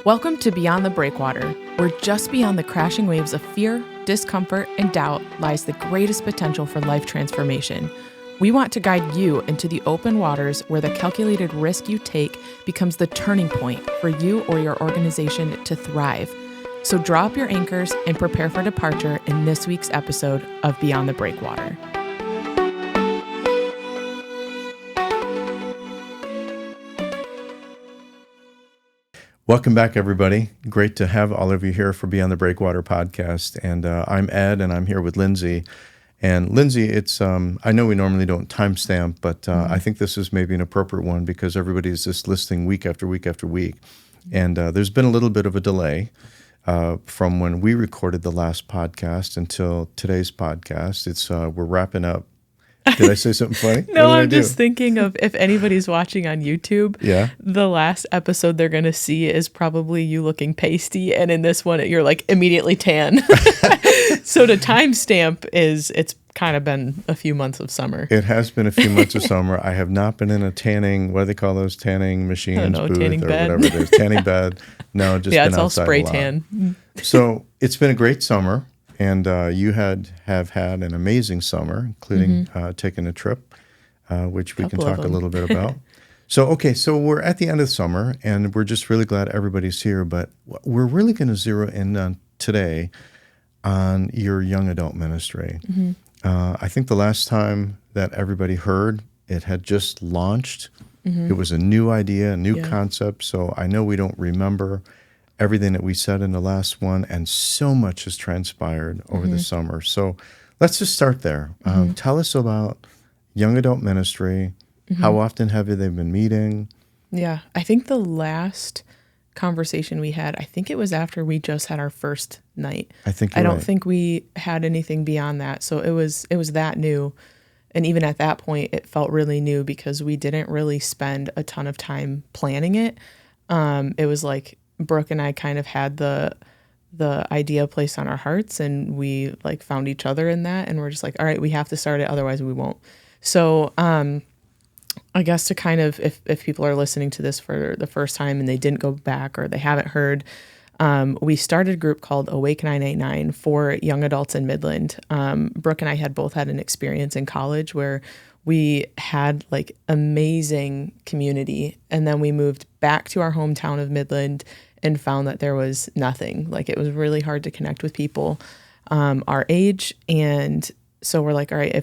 Welcome to Beyond the Breakwater, where just beyond the crashing waves of fear, discomfort, and doubt lies the greatest potential for life transformation. We want to guide you into the open waters where the calculated risk you take becomes the turning point for you or your organization to thrive. So draw up your anchors and prepare for departure in this week's episode of Beyond the Breakwater. Welcome back, everybody. Great to have all of you here for Beyond the Breakwater podcast. And I'm Ed, and I'm here with Lyndsay. And Lyndsay, it's I know we normally don't timestamp, but I think this is maybe an appropriate one because everybody's just listening week after week after week. And there's been a little bit of a delay from when we recorded the last podcast until today's podcast. It's we're wrapping up. Did I say something funny? No, I'm just thinking of if anybody's watching on YouTube, yeah, the last episode they're going to see is probably you looking pasty, and in this one you're like immediately tan. So the timestamp is it's kind of been a few months of summer. It has been a few months of summer. I have not been in a tanning, what do they call those, tanning machines, booth tanning or bed. whatever it is, tanning bed. No, just yeah, been it's all outside spray a lot. tan. So it's been a great summer. And you have had an amazing summer, including taking a trip, which we can talk a little bit about. So we're at the end of summer, and we're just really glad everybody's here. But we're really going to zero in on today on your young adult ministry. I think the last time that everybody heard, it had just launched. It was a new idea, a new concept. So I know we don't remember everything that we said in the last one, and so much has transpired over the summer. So let's just start there. Tell us about young adult ministry. How often have they been meeting? Yeah, I think the last conversation we had, I think it was after we just had our first night. I think I don't right. think we had anything beyond that. So it was that new. And even at that point, it felt really new because we didn't really spend a ton of time planning it. It was like Brooke and I kind of had the idea placed on our hearts, and we like found each other in that, and we're just like, all right, we have to start it, otherwise we won't. So I guess to kind of, if people are listening to this for the first time and they didn't go back or they haven't heard, we started a group called Awake 989 for young adults in Midland. Brooke and I had both had an experience in college where we had like amazing community, and then we moved back to our hometown of Midland and found that there was nothing. Like it was really hard to connect with people our age. And so we're like, all right,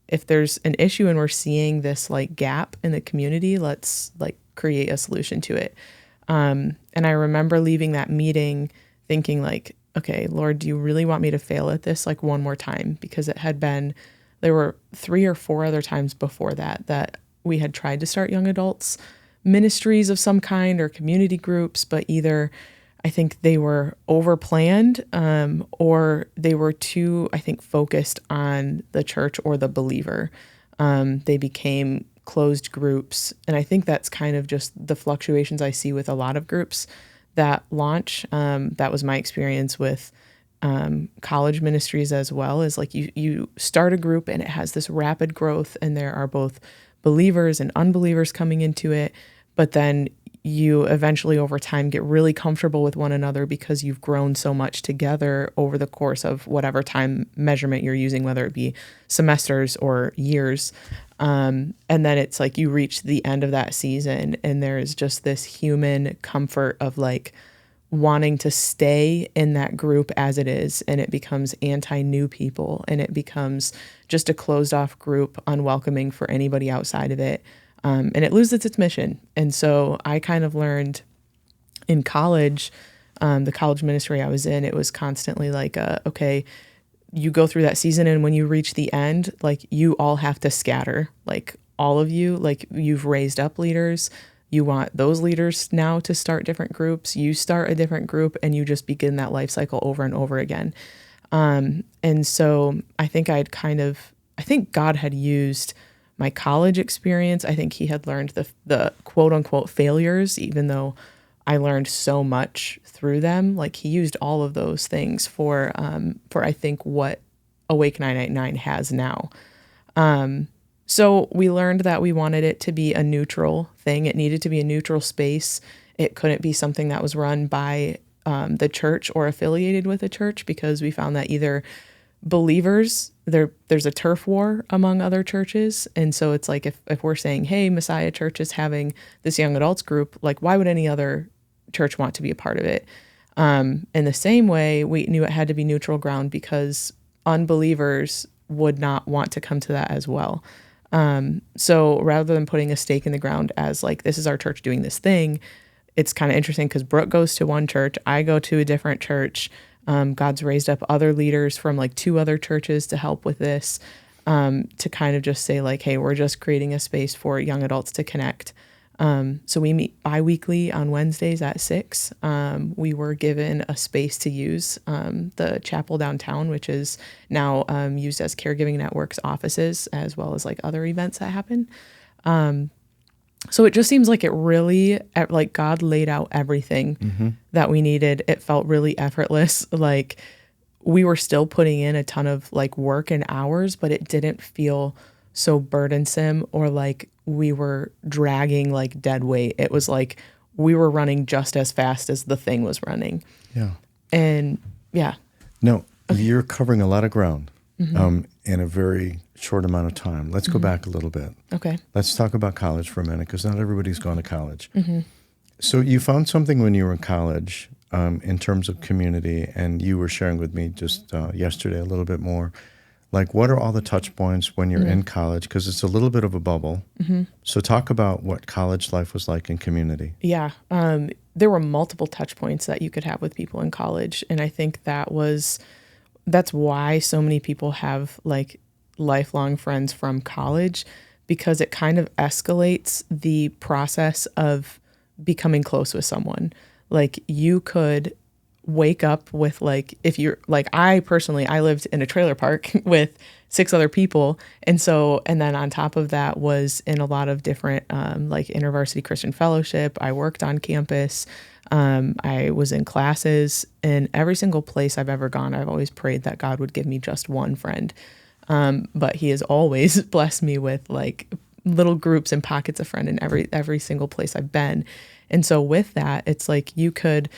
if there's an issue and we're seeing this like gap in the community, let's like create a solution to it. And I remember leaving that meeting thinking like, okay, Lord, do you really want me to fail at this like one more time? Because there were 3 or 4 other times before that we had tried to start young adults ministries of some kind or community groups, but either I think they were over-planned or they were too, I think, focused on the church or the believer. They became closed groups. And I think that's kind of just the fluctuations I see with a lot of groups that launch. That was my experience with college ministries as well, is like you start a group and it has this rapid growth, and there are both believers and unbelievers coming into it, but then you eventually over time get really comfortable with one another because you've grown so much together over the course of whatever time measurement you're using, whether it be semesters or years. And then it's like you reach the end of that season and there is just this human comfort of like wanting to stay in that group as it is, and it becomes anti-new people, and it becomes just a closed off group, unwelcoming for anybody outside of it. And it loses its mission. And so I kind of learned in college, the college ministry I was in, it was constantly like, okay, you go through that season, and when you reach the end, like you all have to scatter, like all of you, like you've raised up leaders. You want those leaders now to start different groups. You start a different group, and you just begin that life cycle over and over again. And so I think I think God had used my college experience. I think he had learned the quote unquote failures, even though I learned so much through them. Like he used all of those things for I think what Awake 989 has now. So we learned that we wanted it to be a neutral thing. It needed to be a neutral space It couldn't be something that was run by the church or affiliated with a church, because we found that either believers, there's a turf war among other churches. And so it's like, if we're saying, hey, Messiah Church is having this young adults group, like, why would any other church want to be a part of it? In the same way, we knew it had to be neutral ground, because unbelievers would not want to come to that as well. So rather than putting a stake in the ground as like, this is our church doing this thing, it's kind of interesting because Brooke goes to one church, I go to a different church. God's raised up other leaders from like 2 other churches to help with this, to kind of just say like, hey, we're just creating a space for young adults to connect. So we meet bi-weekly on Wednesdays at 6. We were given a space to use, the chapel downtown, which is now used as Caregiving Network's offices, as well as like other events that happen. So it just seems like it really, like, God laid out everything that we needed. It felt really effortless. Like, we were still putting in a ton of like work and hours, but it didn't feel so burdensome or like we were dragging like dead weight. It was like we were running just as fast as the thing was running. Yeah. And yeah. No, you're covering a lot of ground in a very short amount of time. Let's go back a little bit. Okay. Let's talk about college for a minute, because not everybody's gone to college. So you found something when you were in college in terms of community, and you were sharing with me just yesterday a little bit more. Like, what are all the touch points when you're in college? Because it's a little bit of a bubble. So talk about what college life was like in community. Yeah. There were multiple touch points that you could have with people in college. And I think that's why so many people have like lifelong friends from college, because it kind of escalates the process of becoming close with someone. Like, you could wake up with like, if you're like, I lived in a trailer park with 6 other people. And then on top of that was in a lot of different, like InterVarsity Christian Fellowship. I worked on campus. I was in classes, and every single place I've ever gone, I've always prayed that God would give me just one friend. But he has always blessed me with like little groups and pockets of friend in every single place I've been. And so with that, it's like you could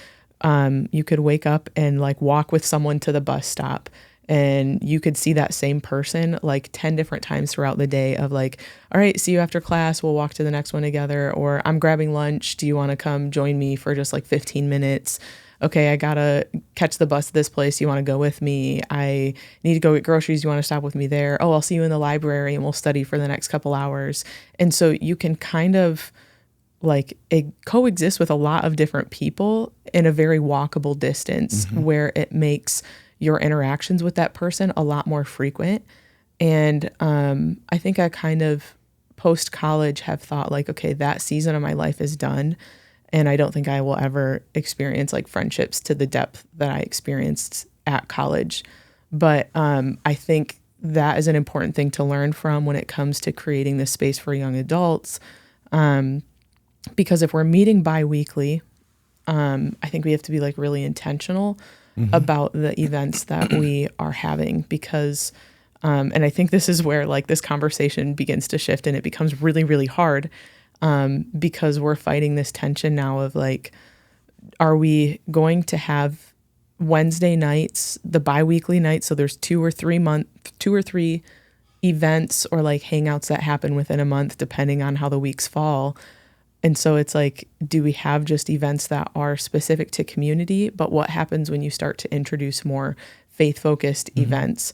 wake up and like walk with someone to the bus stop, and you could see that same person like 10 different times throughout the day of like, all right, see you after class. We'll walk to the next one together. Or I'm grabbing lunch. Do you want to come join me for just like 15 minutes? Okay, I gotta catch the bus to this place. You want to go with me? I need to go get groceries. You want to stop with me there? Oh, I'll see you in the library and we'll study for the next couple hours. And so you can kind of like coexist with a lot of different people in a very walkable distance, where it makes your interactions with that person a lot more frequent. And I think I kind of post-college have thought like, okay, that season of my life is done. And I don't think I will ever experience like friendships to the depth that I experienced at college. But I think that is an important thing to learn from when it comes to creating this space for young adults. Because if we're meeting bi-weekly, I think we have to be like really intentional about the events that we are having, because, and I think this is where like this conversation begins to shift, and it becomes really, really hard, because we're fighting this tension now of like, are we going to have Wednesday nights, the bi-weekly nights? So there's 2 or 3 events or like hangouts that happen within a month, depending on how the weeks fall. And so it's like, do we have just events that are specific to community? But what happens when you start to introduce more faith-focused events?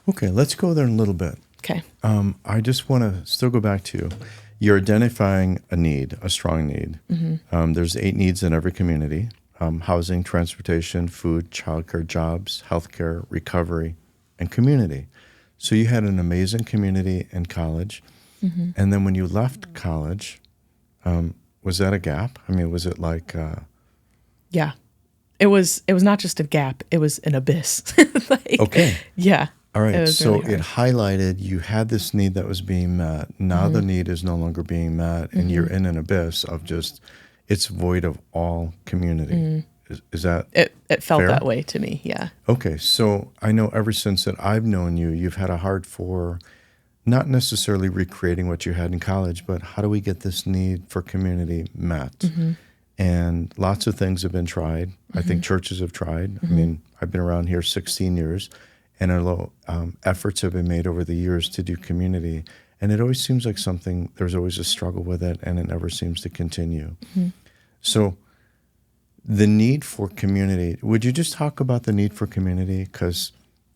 Okay, let's go there in a little bit. Okay. I just want to still go back to you're identifying a need, a strong need. There's 8 needs in every community: housing, transportation, food, childcare, jobs, healthcare, recovery, and community. So you had an amazing community in college. And then when you left college, was that a gap? I mean, was it like... Yeah. It was not just a gap. It was an abyss. Like, okay. Yeah. All right. It So really it highlighted you had this need that was being met. Now the need is no longer being met, and you're in an abyss of just, it's void of all community. Is that It felt fair? that way to me. Yeah. Okay. So I know ever since that I've known you, you've had a heart for not necessarily recreating what you had in college, but how do we get this need for community met? and lots of things have been tried. I think churches have tried. I mean, I've been around here 16 years, and efforts have been made over the years to do community. And it always seems like there's always a struggle with it, and it never seems to continue. So the need for community, would you just talk about the need for community? Because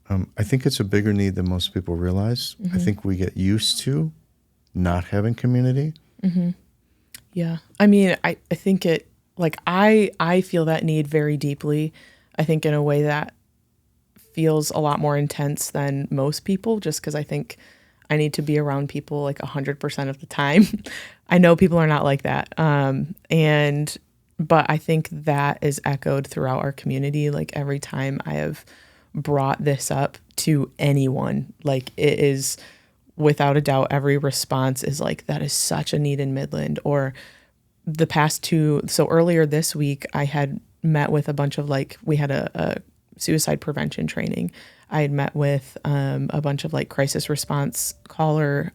I think it's a bigger need than most people realize. I think we get used to not having community. Yeah. I mean, I think I feel that need very deeply. I think in a way that feels a lot more intense than most people, just because I think I need to be around people like 100% of the time. I know people are not like that. But I think that is echoed throughout our community. Like every time I have brought this up to anyone, like it is without a doubt, every response is like, that is such a need in Midland. Or so earlier this week, I had met with a bunch of we had a suicide prevention training. I had met with a bunch of crisis response caller,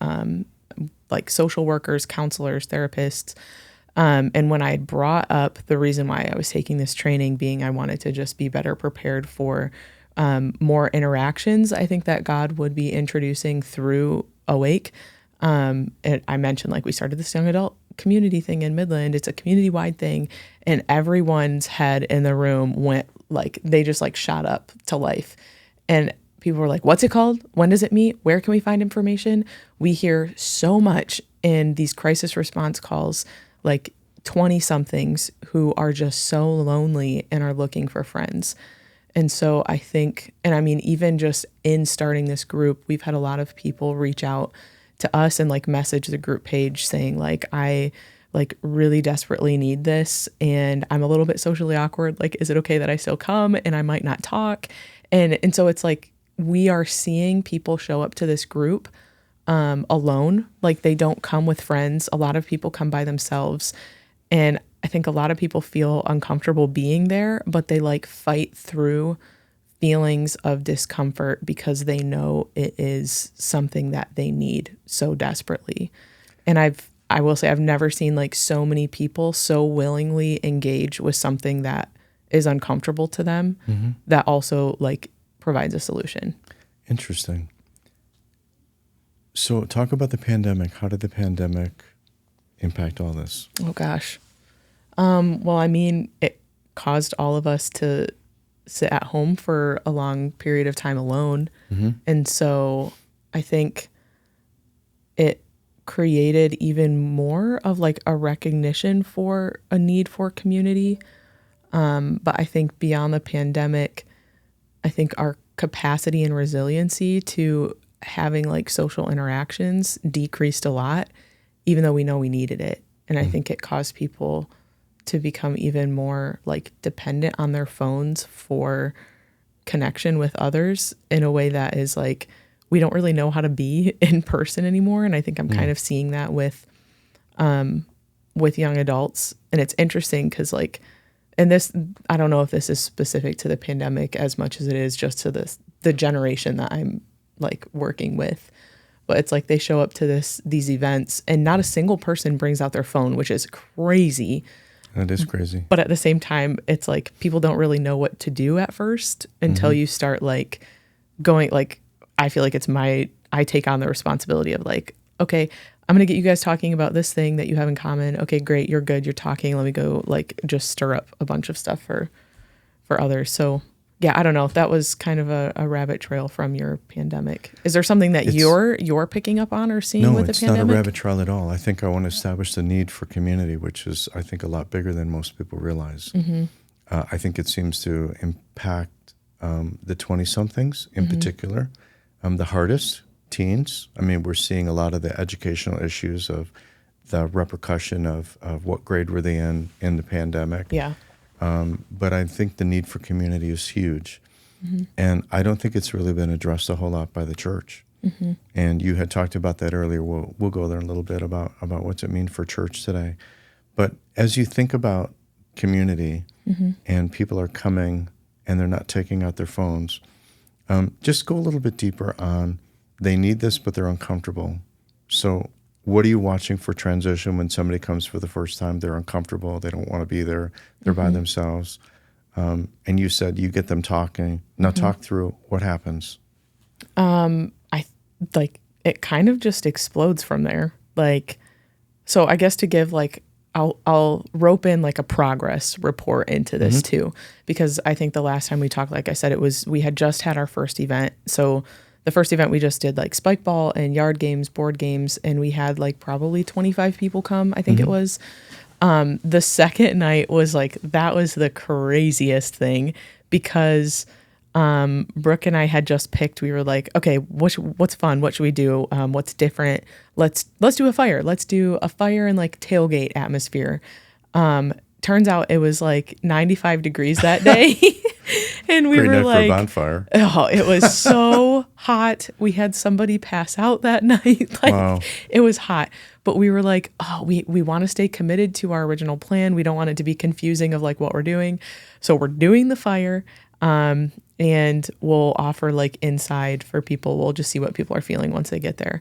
social workers, counselors, therapists. And when I had brought up the reason why I was taking this training being I wanted to just be better prepared for more interactions, I think that God would be introducing through Awake. And I mentioned we started this young adult community thing in Midland. It's a community-wide thing. And everyone's head in the room went they just shot up to life. And people were like, what's it called? When does it meet? Where can we find information? We hear so much in these crisis response calls, 20-somethings who are just so lonely and are looking for friends. And so I think, and I mean, even just in starting this group, we've had a lot of people reach out to us and message the group page saying I really desperately need this. And I'm a little bit socially awkward. Is it okay that I still come? And I might not talk. And so it's we are seeing people show up to this group alone. They don't come with friends. A lot of people come by themselves. And I think a lot of people feel uncomfortable being there, but they fight through feelings of discomfort because they know it is something that they need so desperately. And I will say I've never seen so many people so willingly engage with something that is uncomfortable to them that also provides a solution. Interesting. So talk about the pandemic. How did the pandemic impact all this? Oh gosh. Well, I mean, it caused all of us to sit at home for a long period of time alone. And so I think it created even more of a recognition for a need for community. But I think beyond the pandemic, I think our capacity and resiliency to having social interactions decreased a lot, even though we know we needed it. And I think it caused people to become even more dependent on their phones for connection with others in a way that is we don't really know how to be in person anymore. And I think I'm kind of seeing that with young adults. And it's interesting because and this, I don't know if this is specific to the pandemic as much as it is just to the generation that I'm working with. But it's they show up to these events and not a single person brings out their phone, which is crazy. That is crazy. But at the same time, it's people don't really know what to do at first until you start going, I feel it's I take on the responsibility of okay, I'm going to get you guys talking about this thing that you have in common. Okay, great. You're good. You're talking. Let me go just stir up a bunch of stuff for others. So yeah, I don't know if that was kind of a rabbit trail from your pandemic. Is there something that you're picking up on or seeing with the pandemic? No, it's not a rabbit trail at all. I think I want to establish the need for community, which is, I think, a lot bigger than most people realize. I think it seems to impact the 20-somethings in particular, the hardest, teens. I mean, we're seeing a lot of the educational issues of the repercussion of what grade were they in the pandemic. Yeah. But I think the need for community is huge. And I don't think it's really been addressed a whole lot by the church. And you had talked about that earlier. We'll go there in a little bit about what's it mean for church today. But as you think about community and people are coming and they're not taking out their phones, just go a little bit deeper on they need this, but they're uncomfortable. So what are you watching for transition when somebody comes for the first time? They're uncomfortable. They don't want to be there. They're by themselves. And you said you get them talking. Now talk through what happens. I like it kind of just explodes from there. Like, so I guess to give like, I'll rope in like a progress report into this too, because I think the last time we talked, like I said, we had just had our first event. So the first event we just did like spike ball and yard games, board games, and we had like probably 25 people come, I think it was. The second night was like, that was the craziest thing because Brooke and I had just picked, we were like, okay, what's fun? What should we do? What's different? Let's do a fire. Let's do a fire and like tailgate atmosphere. Turns out it was like 95 degrees that day. And we Great were night like, for a bonfire. Oh, it was so hot. We had somebody pass out that night. Like, wow. It was hot. But we were like, oh, we want to stay committed to our original plan. We don't want it to be confusing of like what we're doing. So we're doing the fire. And we'll offer like inside for people. We'll just see what people are feeling once they get there.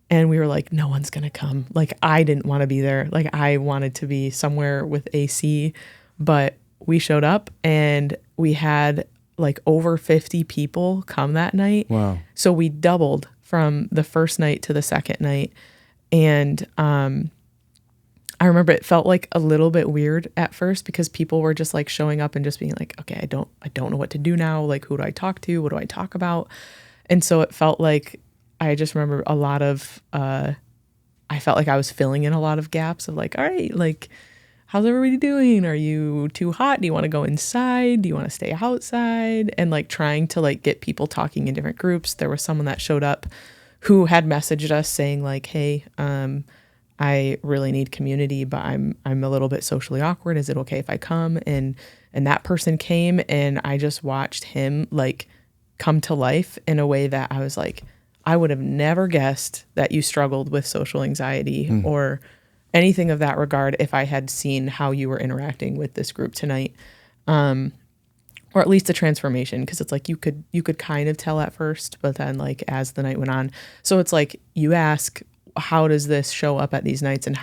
And we were like, no one's going to come. Like, I didn't want to be there. Like, I wanted to be somewhere with AC. But we showed up and we had like over 50 people come that night. Wow. So we doubled from the first night to the second night. And I remember it felt like a little bit weird at first because people were just like showing up and just being like, okay, I don't know what to do now. Like, who do I talk to? What do I talk about? And so it felt like, I just remember a lot of, I felt like I was filling in a lot of gaps of like, all right, like, how's everybody doing? Are you too hot? Do you want to go inside? Do you want to stay outside? And like trying to like get people talking in different groups. There was someone that showed up who had messaged us saying like, hey, I really need community, but I'm a little bit socially awkward. Is it okay if I come? And that person came and I just watched him like come to life in a way that I was like, I would have never guessed that you struggled with social anxiety or anything of that regard if I had seen how you were interacting with this group tonight. Or at least the transformation, because it's like you could kind of tell at first, but then like as the night went on. So it's like you ask, how does this show up at these nights, and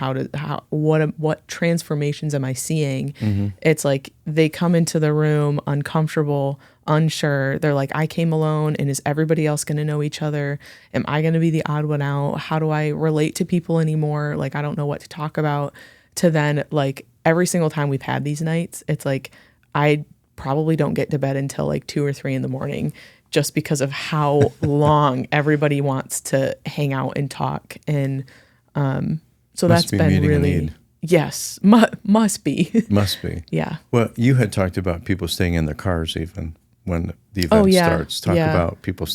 what transformations am I seeing? It's like they come into the room uncomfortable, unsure. They're like, I came alone, and is everybody else going to know each other? Am I going to be the odd one out? How do I relate to people anymore? Like, I don't know what to talk about. To then like every single time we've had these nights, it's like I probably don't get to bed until like 2 or 3 in the morning, just because of how long everybody wants to hang out and talk. And so that's been really, yes, must be. Must be. Yeah. Well, you had talked about people staying in their cars even when the event starts. Talk about people.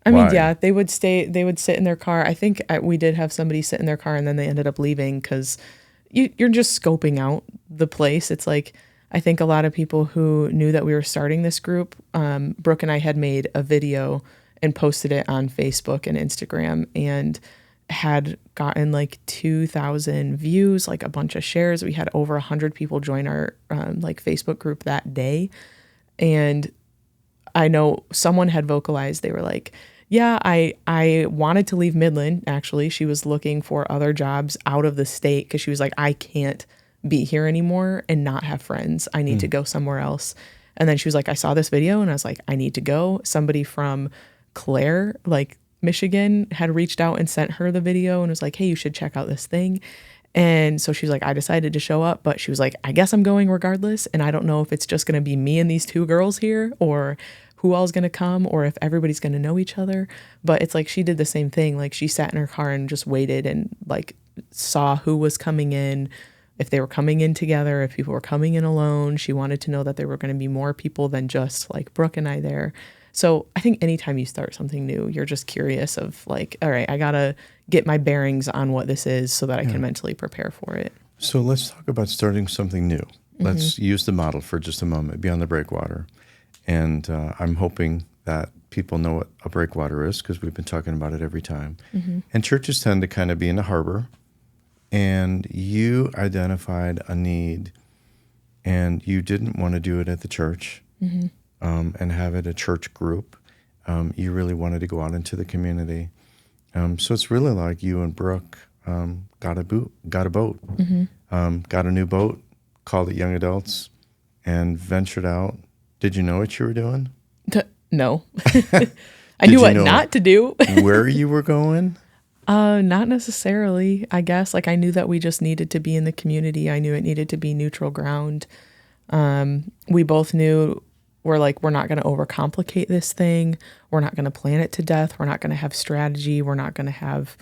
I mean, yeah, they would sit in their car. I think we did have somebody sit in their car and then they ended up leaving because you're just scoping out the place. It's like, I think a lot of people who knew that we were starting this group, Brooke and I had made a video and posted it on Facebook and Instagram and had gotten like 2,000 views, like a bunch of shares. We had over 100 people join our like Facebook group that day. And I know someone had vocalized, they were like, yeah, I wanted to leave Midland. Actually, she was looking for other jobs out of the state because she was like, I can't be here anymore and not have friends. I need to go somewhere else. And then she was like, I saw this video and I was like, I need to go. Somebody from Clare, like Michigan, had reached out and sent her the video and was like, hey, you should check out this thing. And so she was like, I decided to show up, but she was like, I guess I'm going regardless. And I don't know if it's just going to be me and these 2 girls here or who all's going to come or if everybody's going to know each other. But it's like she did the same thing. Like she sat in her car and just waited and like saw who was coming in, if they were coming in together, if people were coming in alone. She wanted to know that there were going to be more people than just like Brooke and I there. So I think anytime you start something new, you're just curious of like, all right, I got to get my bearings on what this is so that I can mentally prepare for it. So let's talk about starting something new. Let's use the model for just a moment, Beyond the Breakwater. And I'm hoping that people know what a breakwater is because we've been talking about it every time. And churches tend to kind of be in the harbor. And you identified a need, and you didn't want to do it at the church and have it a church group. You really wanted to go out into the community. So it's really like you and Brooke got a boat, got a new boat, called it Young Adults, and ventured out. Did you know what you were doing? No. I knew what not to do. Where you were going? Not necessarily, I guess. Like, I knew that we just needed to be in the community. I knew it needed to be neutral ground. We both knew we're not going to overcomplicate this thing. We're not going to plan it to death. We're not going to have strategy. We're not going to have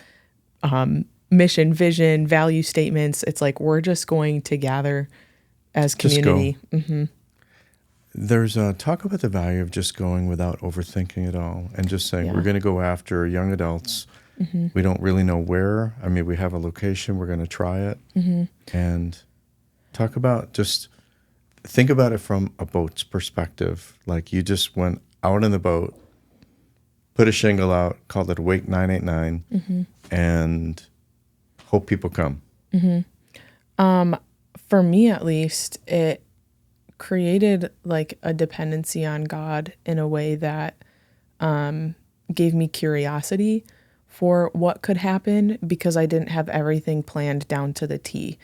mission, vision, value statements. It's like, we're just going to gather as community. Just go. There's a talk about the value of just going without overthinking it all and just saying, we're going to go after young adults. We don't really know where. I mean, we have a location. We're going to try it. And talk about just think about it from a boat's perspective. Like, you just went out in the boat, put a shingle out, called it Wake 989, and hope people come. For me, at least, it created like a dependency on God in a way that gave me curiosity for what could happen, because I didn't have everything planned down to the T.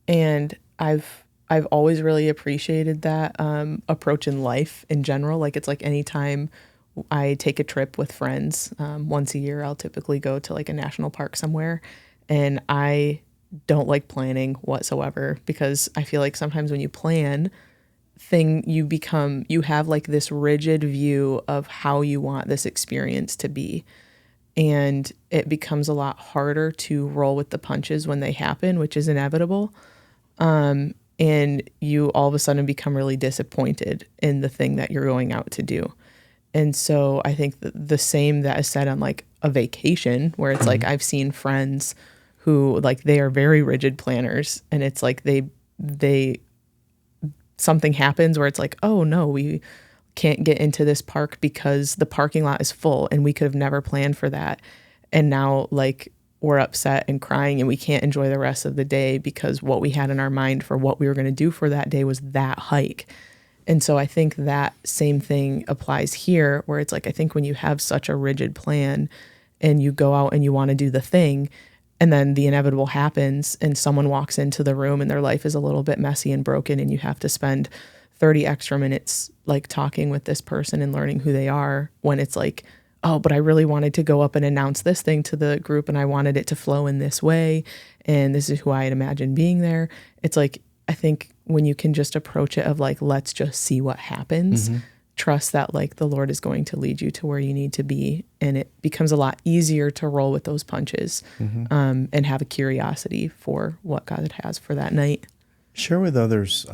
And I've always really appreciated that approach in life in general. Like, it's like anytime I take a trip with friends, once a year, I'll typically go to like a national park somewhere, and I don't like planning whatsoever, because I feel like sometimes when you plan, you have like this rigid view of how you want this experience to be. And it becomes a lot harder to roll with the punches when they happen, which is inevitable. And you all of a sudden become really disappointed in the thing that you're going out to do. And so I think the same that is said on like a vacation, where it's like, I've seen friends who like, they are very rigid planners, and it's like they something happens where it's like, oh no, we can't get into this park because the parking lot is full and we could have never planned for that. And now like we're upset and crying and we can't enjoy the rest of the day because what we had in our mind for what we were going to do for that day was that hike. And so I think that same thing applies here, where it's like, I think when you have such a rigid plan and you go out and you want to do the thing, and then the inevitable happens and someone walks into the room and their life is a little bit messy and broken, and you have to spend 30 extra minutes like talking with this person and learning who they are, when it's like, oh, but I really wanted to go up and announce this thing to the group and I wanted it to flow in this way, and this is who I had imagined being there. It's like, I think when you can just approach it of like, let's just see what happens, trust that like the Lord is going to lead you to where you need to be, and it becomes a lot easier to roll with those punches, and have a curiosity for what God has for that night. Share with others,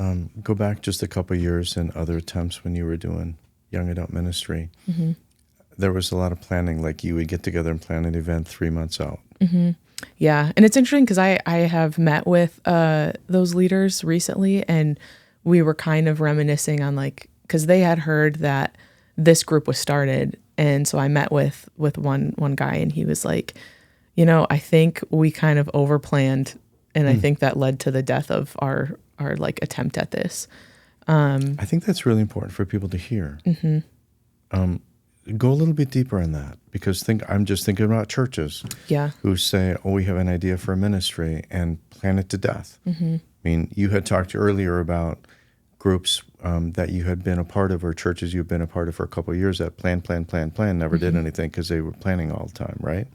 go back just a couple of years and other attempts when you were doing young adult ministry. There was a lot of planning, like you would get together and plan an event 3 months out. Yeah, and it's interesting because I have met with those leaders recently, and we were kind of reminiscing on like, because they had heard that this group was started, and so I met with one guy, and he was like, you know, I think we kind of overplanned, and I think that led to the death of our like attempt at this. I think that's really important for people to hear. Go a little bit deeper on that, because I'm just thinking about churches who say, oh, we have an idea for a ministry and plan it to death. I mean, you had talked earlier about groups that you had been a part of, or churches you've been a part of for a couple of years that plan, never did anything because they were planning all the time, right?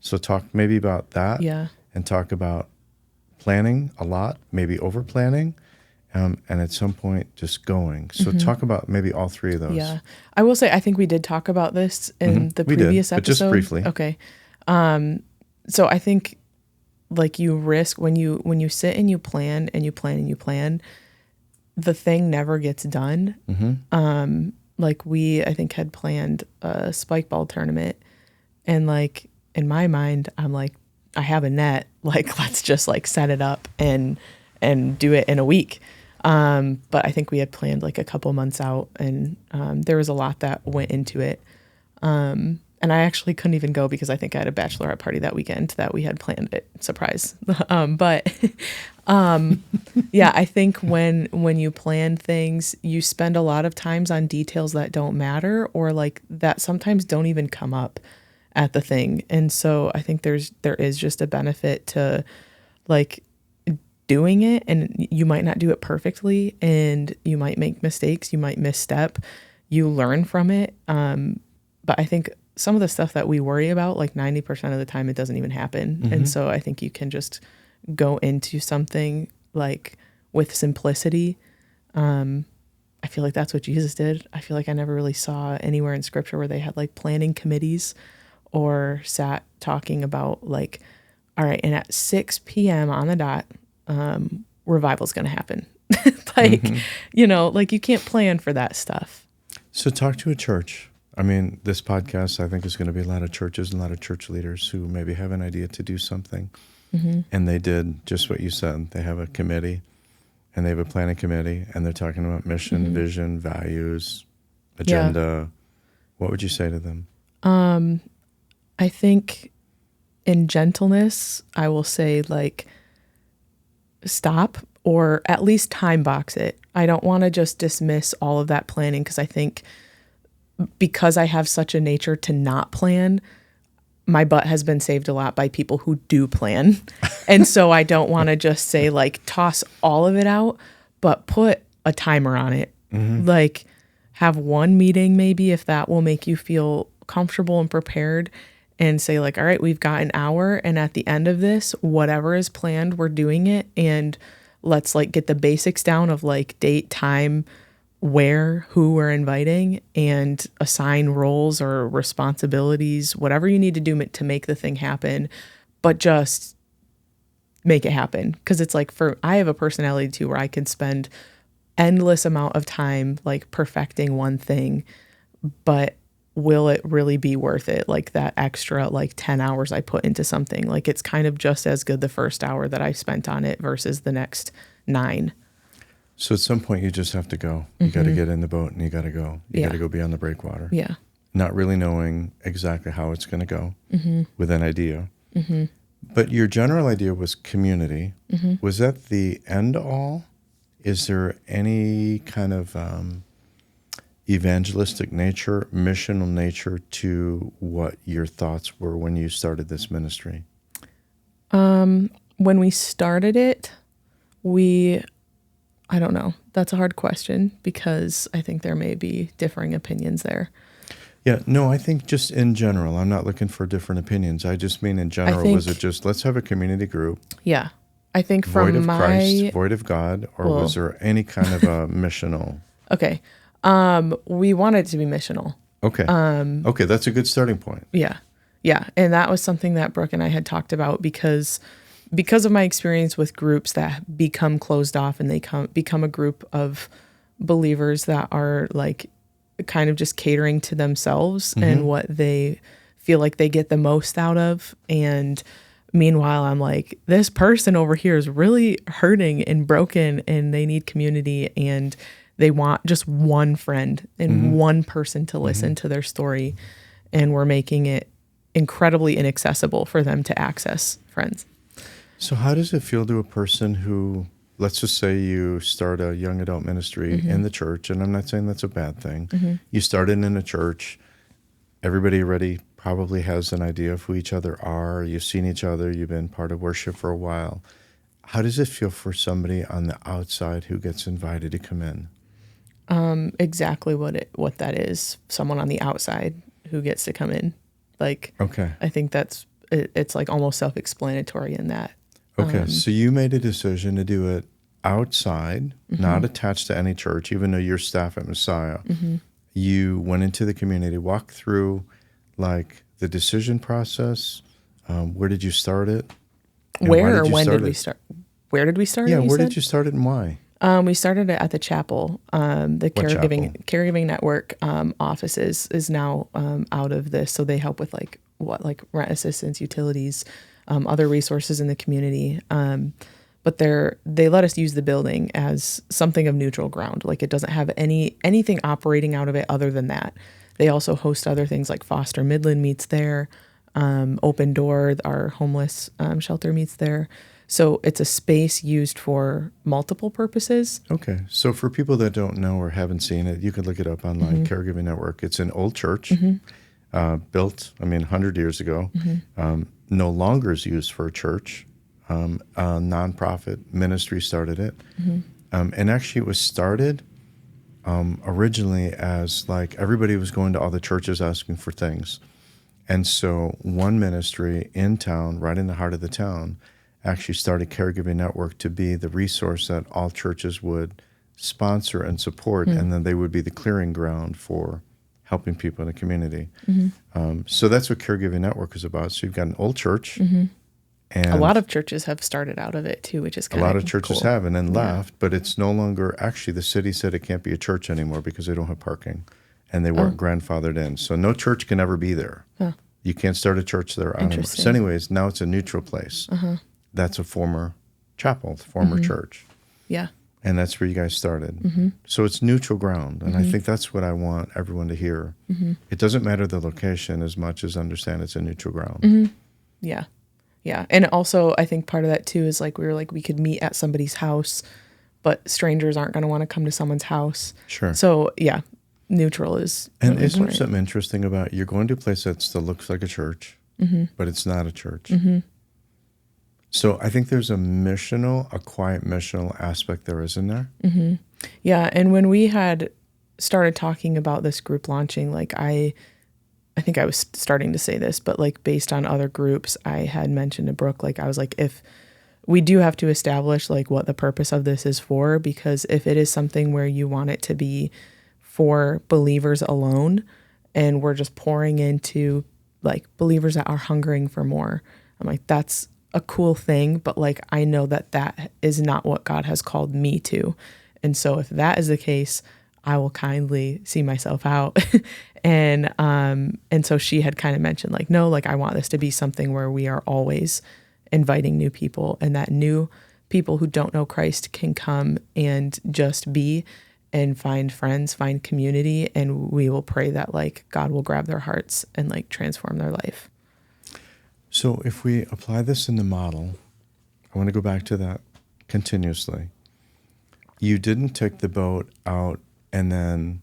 So talk maybe about that, and talk about planning a lot, maybe over planning, and at some point just going. So talk about maybe all three of those. Yeah, I will say I think we did talk about this in the previous episode. But just briefly. Okay. So I think like you risk when you sit and you plan and you plan and you plan, the thing never gets done. Like I think had planned a spike ball tournament, and like in my mind, I'm like, I have a net, like let's just like set it up and do it in a week. But I think we had planned like a couple months out, and there was a lot that went into it. And I actually couldn't even go because I think I had a bachelorette party that weekend that we had planned it. Surprise. But yeah, I think when you plan things, you spend a lot of times on details that don't matter, or like that sometimes don't even come up. at the thing. And so I think there is just a benefit to like doing it, and you might not do it perfectly and you might make mistakes, you might misstep, you learn from it. But I think some of the stuff that we worry about, like 90% of the time, it doesn't even happen. And so I think you can just go into something like with simplicity. I feel like that's what Jesus did. I feel like I never really saw anywhere in scripture where they had like planning committees or sat talking about like, all right, and at 6 p.m. on the dot, revival's going to happen. Like, you know, like you can't plan for that stuff. So talk to a church. I mean, this podcast, I think, is going to be a lot of churches and a lot of church leaders who maybe have an idea to do something. And they did just what you said. They have a committee, and they have a planning committee, and they're talking about mission, vision, values, agenda. What would you say to them? I think in gentleness, I will say like, stop, or at least time box it. I don't want to just dismiss all of that planning, because I think because I have such a nature to not plan, my butt has been saved a lot by people who do plan. And so I don't want to just say like toss all of it out, but put a timer on it. Like have one meeting maybe, if that will make you feel comfortable and prepared, and say like, all right, we've got an hour, and at the end of this, whatever is planned, we're doing it. And let's like get the basics down of like date, time, where, who we're inviting, and assign roles or responsibilities, whatever you need to do to make the thing happen, but just make it happen. Because it's like, I have a personality too where I can spend endless amount of time like perfecting one thing, but will it really be worth it? Like that extra like 10 hours I put into something, like it's kind of just as good the first hour that I spent on it versus the next 9. So at some point you just have to go. You got to get in the boat and you got to go. You got to go beyond the breakwater. Yeah. Not really knowing exactly how it's going to go with an idea. But your general idea was community. Was that the end all? Is there any kind of evangelistic nature, missional nature to what your thoughts were when you started this ministry? When we started it, I don't know. That's a hard question, because I think there may be differing opinions there. Yeah, no, I think just in general. I'm not looking for different opinions. I just mean in general, was it just, let's have a community group? Yeah. I think void of Christ, void of God, or was there any kind of a missional? Okay. We wanted it to be missional. Okay. Okay, that's a good starting point. Yeah. Yeah. And that was something that Brooke and I had talked about, because of my experience with groups that become closed off, and they become a group of believers that are like kind of just catering to themselves and what they feel like they get the most out of. And meanwhile, I'm like, this person over here is really hurting and broken, and they need community, and they want just one friend and one person to listen to their story. And we're making it incredibly inaccessible for them to access friends. So how does it feel to a person who, let's just say you start a young adult ministry in the church, and I'm not saying that's a bad thing. You started in a church, everybody already probably has an idea of who each other are. You've seen each other, you've been part of worship for a while. How does it feel for somebody on the outside who gets invited to come in? Exactly what that is. Someone on the outside who gets to come in. Like, okay. I think it's like almost self-explanatory in that. Okay, so you made a decision to do it outside, not attached to any church, even though you're staff at Messiah. You went into the community, walked through like the decision process. Where did you start it? Where or when did we start? Where did we start? Yeah, where did you start it and why? We started it at the chapel. The caregiving network offices is now out of this, so they help with like rent assistance, utilities, other resources in the community. But they let us use the building as something of neutral ground. Like it doesn't have anything operating out of it other than that. They also host other things like Foster Midland meets there. Open Door, our homeless shelter meets there. So it's a space used for multiple purposes. Okay. So for people that don't know or haven't seen it, you can look it up online, Caregiving Network. It's an old church. built, 100 years ago, no longer is used for a church. A nonprofit ministry started it. And actually it was started originally as like everybody was going to all the churches asking for things. And so one ministry in town, right in the heart of the town, actually started Caregiving Network to be the resource that all churches would sponsor and support, and then they would be the clearing ground for helping people in the community. So that's what Caregiving Network is about. So you've got an old church. And a lot of churches have started out of it too, which is kind of cool. A lot of churches have and then left, but it's no longer, actually the city said it can't be a church anymore because they don't have parking and they weren't grandfathered in. So no church can ever be there. You can't start a church there anymore. So anyways, now it's a neutral place. That's a former chapel, former church. Yeah. And that's where you guys started. So it's neutral ground. And I think that's what I want everyone to hear. It doesn't matter the location as much as understand it's a neutral ground. Yeah. Yeah. And also, I think part of that too is like, we could meet at somebody's house, but strangers aren't going to want to come to someone's house. Sure. So yeah, neutral is. And isn't there something interesting about you're going to a place that still looks like a church, but it's not a church. So I think there's a quiet missional aspect there, isn't there? Yeah. And when we had started talking about this group launching, like I think I was starting to say this, but like based on other groups, I had mentioned to Brooke, like I was like, if we do have to establish like what the purpose of this is for, because if it is something where you want it to be for believers alone and we're just pouring into like believers that are hungering for more, I'm like, that's a cool thing, but like I know that is not what God has called me to. And so if that is the case, I will kindly see myself out. And so she had kind of mentioned like, no, like I want this to be something where we are always inviting new people, and that new people who don't know Christ can come and just be and find friends, find community, and we will pray that like God will grab their hearts and like transform their life. So if we apply this in the model, I want to go back to that continuously. You didn't take the boat out and then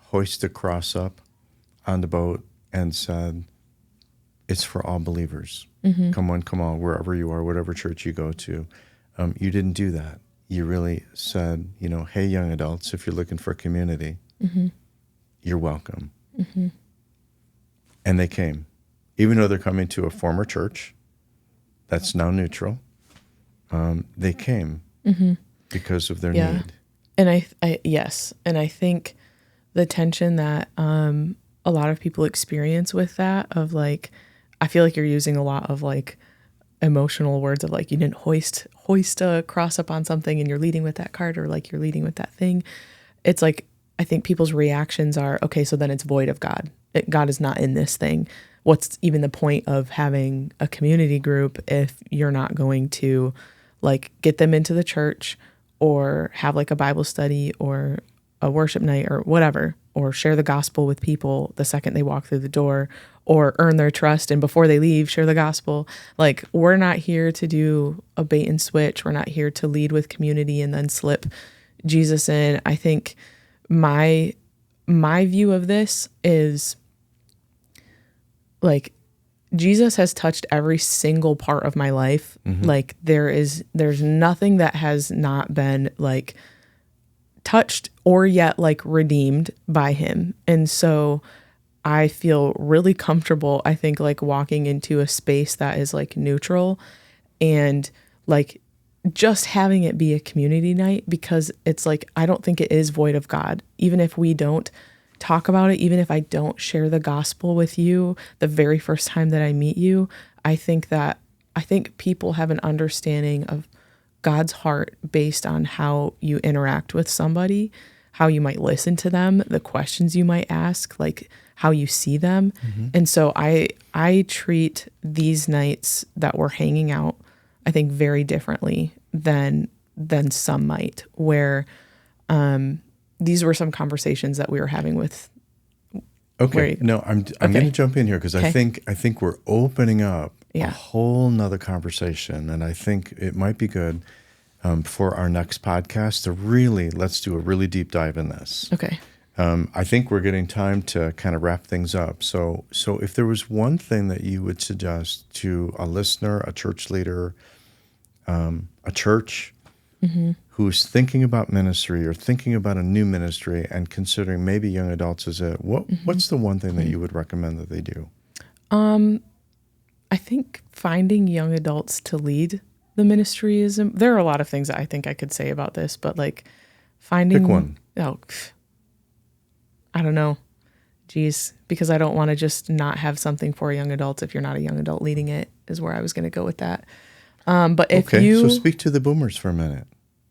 hoist the cross up on the boat and said, it's for all believers. Come on, wherever you are, whatever church you go to. You didn't do that. You really said, hey, young adults, if you're looking for a community, you're welcome. And they came. Even though they're coming to a former church that's now neutral, they came because of their need. And I think the tension that a lot of people experience with that of like, I feel like you're using a lot of like emotional words of like, you didn't hoist a cross up on something and you're leading with that cart, or like you're leading with that thing. It's like, I think people's reactions are, okay, so then it's void of God. God is not in this thing. What's even the point of having a community group if you're not going to like get them into the church or have like a Bible study or a worship night or whatever, or share the gospel with people the second they walk through the door, or earn their trust and before they leave, share the gospel. Like, we're not here to do a bait and switch. We're not here to lead with community and then slip Jesus in. I think my view of this is like, Jesus has touched every single part of my life. Like there's nothing that has not been like touched or yet like redeemed by him. And so I feel really comfortable, I think, like walking into a space that is like neutral and like just having it be a community night, because it's like, I don't think it is void of God. Even if we don't talk about it, even if I don't share the gospel with you the very first time that I meet you, I think people have an understanding of God's heart based on how you interact with somebody, how you might listen to them, the questions you might ask, like how you see them. And so I treat these nights that we're hanging out, I think, very differently than some might, where these were some conversations that we were having with. Okay. No, I'm going to jump in here because I think we're opening up a whole nother conversation, and I think it might be good for our next podcast to let's do a really deep dive in this. Okay. I think we're getting time to kind of wrap things up. So if there was one thing that you would suggest to a listener, a church leader, a church who's thinking about ministry or thinking about a new ministry and considering maybe young adults as it, what's the one thing that you would recommend that they do? I think finding young adults to lead the ministry is, there are a lot of things that I think I could say about this, but like finding... Pick one. Oh, I don't know. Geez, because I don't want to just not have something for young adults if you're not a young adult leading it, is where I was going to go with that. But if so speak to the boomers for a minute.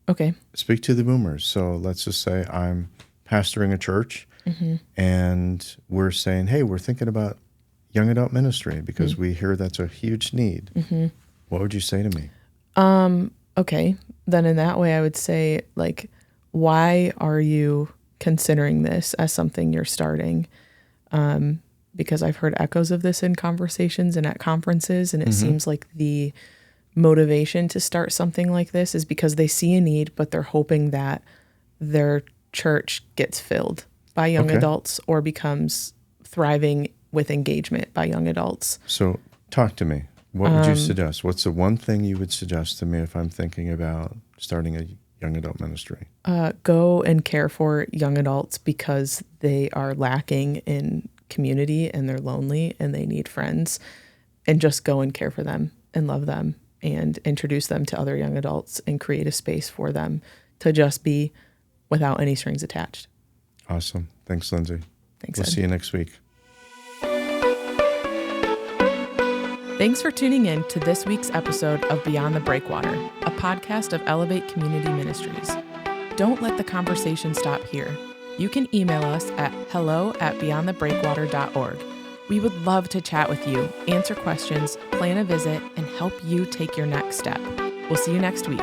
Okay. Speak to the boomers. So let's just say I'm pastoring a church and we're saying, hey, we're thinking about young adult ministry because we hear that's a huge need. What would you say to me? Okay. Then in that way, I would say, like, why are you considering this as something you're starting? Because I've heard echoes of this in conversations and at conferences, and it seems like the motivation to start something like this is because they see a need, but they're hoping that their church gets filled by young adults or becomes thriving with engagement by young adults. So talk to me. What would you suggest? What's the one thing you would suggest to me if I'm thinking about starting a young adult ministry? Go and care for young adults because they are lacking in community and they're lonely and they need friends, and just go and care for them and love them and introduce them to other young adults and create a space for them to just be without any strings attached. Awesome. Thanks, Lyndsay. Thanks, We'll Ed. see you next week. Thanks for tuning in to this week's episode of Beyond the Breakwater, a podcast of Elevate Community Ministries. Don't let the conversation stop here. You can email us at hello@beyondthebreakwater.org. We would love to chat with you, answer questions, plan a visit, and help you take your next step. We'll see you next week.